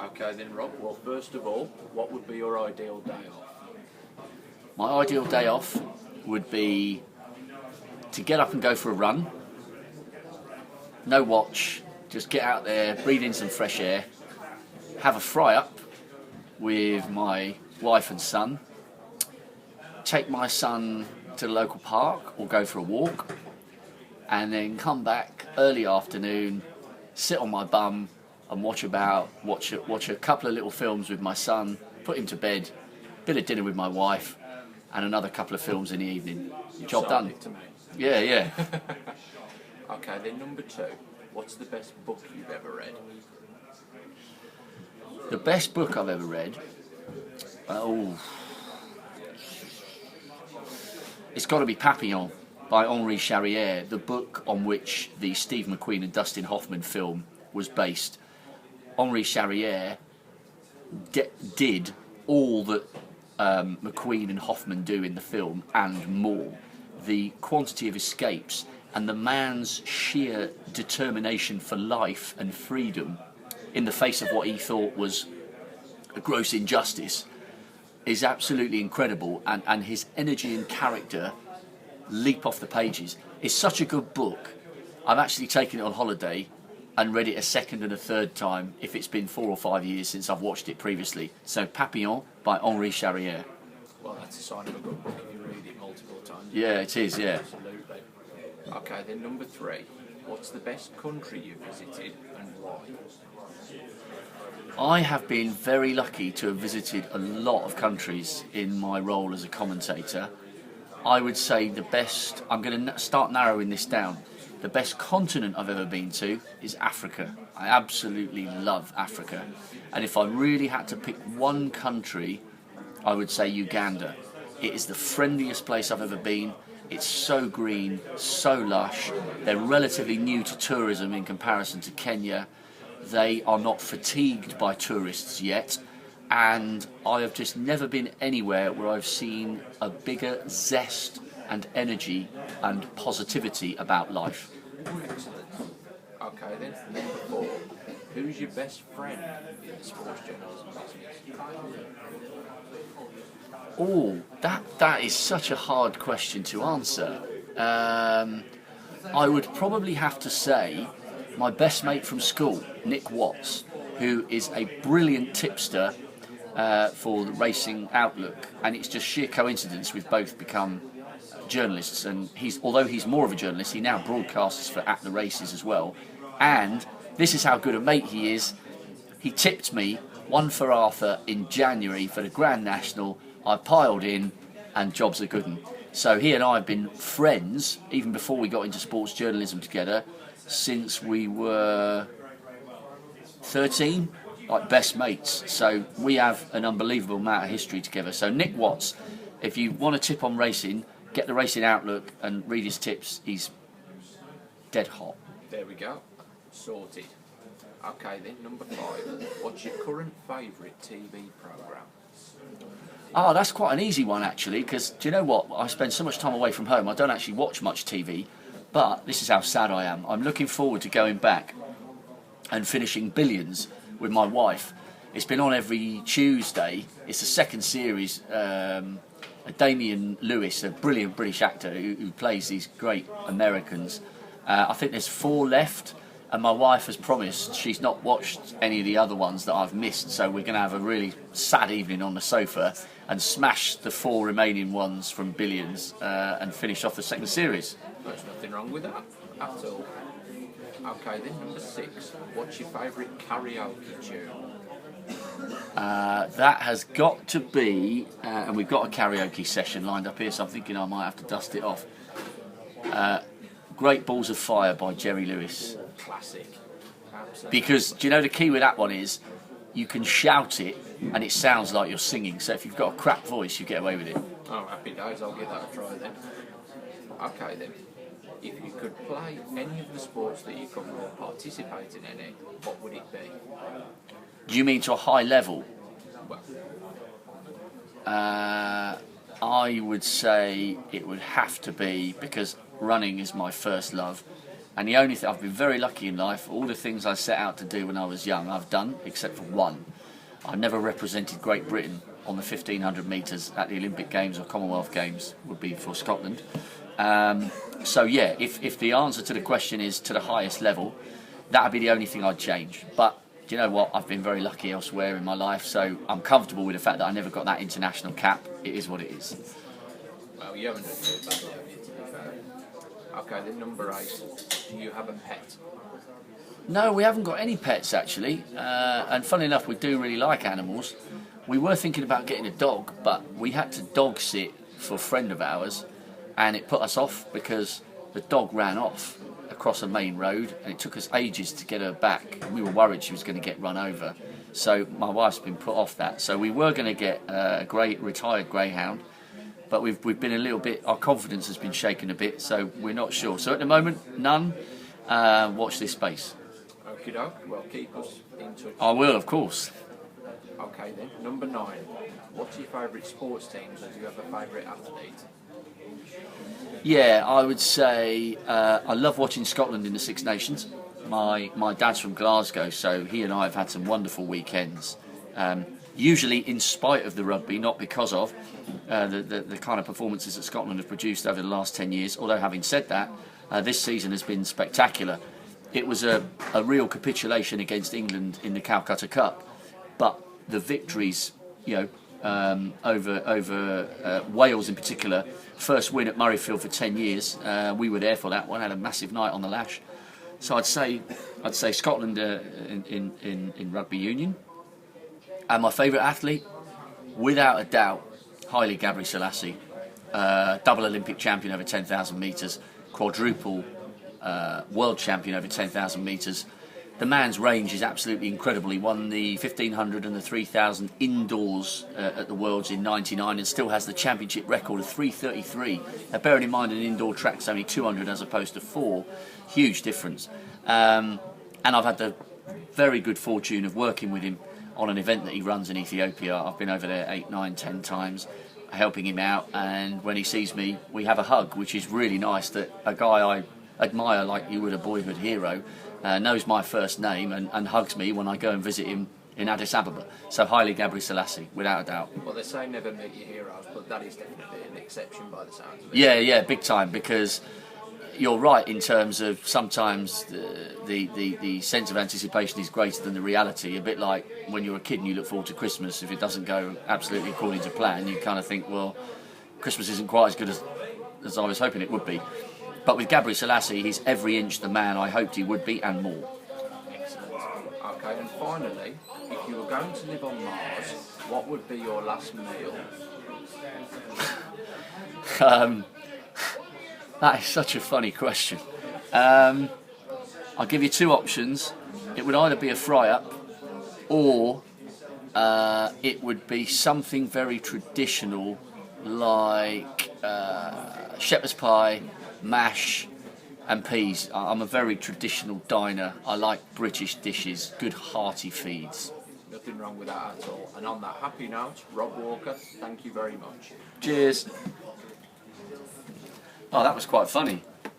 Okay then, Rob. Well, first of all, what would be your ideal day off? My ideal day off would be to get up and go for a run. No watch, just get out there, breathe in some fresh air, have a fry up with my wife and son, take my son to the local park or go for a walk, and then come back early afternoon, sit on my bum and watch a couple of little films with my son, put him to bed, bit of dinner with my wife, and another couple of films in the evening. Job done. It to me. Yeah. Okay then, number 2. What's the best book you've ever read? The best book I've ever read, it's got to be Papillon by Henri Charrière, the book on which the Steve McQueen and Dustin Hoffman film was based. Henri Charrière did all that McQueen and Hoffman do in the film and more. The quantity of escapes and the man's sheer determination for life and freedom in the face of what he thought was a gross injustice is absolutely incredible, and his energy and character leap off the pages. It's such a good book. I've actually taken it on holiday and read it a second and a third time if it's been 4 or 5 years since I've watched it previously. So Papillon by Henri Charrière. Well, that's a sign of a good book if you read it multiple times. Yeah, it is, yeah. Absolutely. Okay, then number 3. What's the best country you've visited and why? I have been very lucky to have visited a lot of countries in my role as a commentator. I would say the best, I'm going to start narrowing this down, the best continent I've ever been to is Africa. I absolutely love Africa. And if I really had to pick one country, I would say Uganda. It is the friendliest place I've ever been. It's so green, so lush. They're relatively new to tourism in comparison to Kenya. They are not fatigued by tourists yet. And I have just never been anywhere where I've seen a bigger zest and energy and positivity about life. Excellent. Okay then, number 4. Who's your best friend in the sports journalism business? Oh, that is such a hard question to answer. I would probably have to say my best mate from school, Nick Watts, who is a brilliant tipster for the Racing Outlook, and it's just sheer coincidence we've both become journalists, and although he's more of a journalist, he now broadcasts for At the Races as well. And this is how good a mate he is. He tipped me 1 for Arthur in January for the Grand National. I piled in, and job's a good one. So he and I have been friends even before we got into sports journalism together since we were 13, like best mates. So we have an unbelievable amount of history together. So Nick Watts, if you want to tip on racing, get the Racing Outlook and read his tips. He's dead hot. There we go. Sorted. Okay then, number 5. What's your current favourite TV programme? Oh, that's quite an easy one actually, because do you know what? I spend so much time away from home, I don't actually watch much TV, but this is how sad I am. I'm looking forward to going back and finishing Billions with my wife. It's been on every Tuesday. It's the second series. Damian Lewis, a brilliant British actor who plays these great Americans. I think there's 4 left, and my wife has promised she's not watched any of the other ones that I've missed, so we're going to have a really sad evening on the sofa and smash the 4 remaining ones from Billions and finish off the second series. There's nothing wrong with that at all. Okay then, number 6. What's your favourite karaoke tune? That has got to be, and we've got a karaoke session lined up here, so I'm thinking I might have to dust it off. Great Balls of Fire by Jerry Lewis. Classic. Absolutely. Because, do you know the key with that one is, you can shout it and it sounds like you're singing, so if you've got a crap voice, you get away with it. Oh, happy days, I'll give that a try then. Okay then. If you could play any of the sports that you cover or participate in any, what would it be? Do you mean to a high level? Well, I would say it would have to be, because running is my first love, And the only thing, I've been very lucky in life, all the things I set out to do when I was young, I've done, except for one. I never represented Great Britain on the 1500 metres at the Olympic Games or Commonwealth Games, would be for Scotland. So yeah, if the answer to the question is to the highest level, that would be the only thing I'd change. But do you know what? I've been very lucky elsewhere in my life, so I'm comfortable with the fact that I never got that international cap. It is what it is. Well, you haven't done too badly, have you, to be fair? Okay, then number 8. Do you have a pet? No, we haven't got any pets actually. And funnily enough, we do really like animals. We were thinking about getting a dog, but we had to dog sit for a friend of ours, and it put us off because the dog ran off across a main road, and it took us ages to get her back. We were worried she was going to get run over. So my wife's been put off that. So we were going to get a retired greyhound, but we've been a little bit, our confidence has been shaken a bit, so we're not sure. So at the moment, none. Watch this space. Okie doke, well, keep us in touch. I will, of course. Okay then, number 9. What's your favourite sports teams, or do you have a favourite athlete? Yeah, I would say I love watching Scotland in the Six Nations. My dad's from Glasgow, so he and I have had some wonderful weekends. Usually in spite of the rugby, not because of the kind of performances that Scotland have produced over the last 10 years. Although having said that, this season has been spectacular. It was a real capitulation against England in the Calcutta Cup, but the victories, over Wales in particular, first win at Murrayfield for 10 years. We were there for that one, had a massive night on the lash. So I'd say Scotland in rugby union. And my favourite athlete, without a doubt, Haile Gebrselassie, double Olympic champion over 10,000 metres, quadruple world champion over 10,000 metres. The man's range is absolutely incredible. He won the 1500 and the 3000 indoors at the Worlds in '99 and still has the championship record of 3:33. Now, bearing in mind an indoor track's only 200 as opposed to 4, huge difference. And I've had the very good fortune of working with him on an event that he runs in Ethiopia. I've been over there 8, 9, 10 times helping him out, and when he sees me we have a hug, which is really nice that a guy I admire like you would a boyhood hero knows my first name and hugs me when I go and visit him in Addis Ababa. So Haile Gebrselassie, without a doubt. Well, they say never meet your heroes, but that is definitely an exception by the sounds of it. Yeah, big time, because you're right in terms of sometimes the sense of anticipation is greater than the reality. A bit like when you're a kid and you look forward to Christmas. If it doesn't go absolutely according to plan, you kind of think, well, Christmas isn't quite as good as I was hoping it would be. But with Gebrselassie, he's every inch the man I hoped he would be and more. Excellent. Okay, and finally, if you were going to live on Mars, what would be your last meal? That is such a funny question. I'll give you 2 options. It would either be a fry-up, or it would be something very traditional like shepherd's pie, mash and peas. I'm a very traditional diner. I like British dishes, good hearty feeds. Nothing wrong with that at all. And on that happy note, Rob Walker, thank you very much. Cheers. Oh, that was quite funny.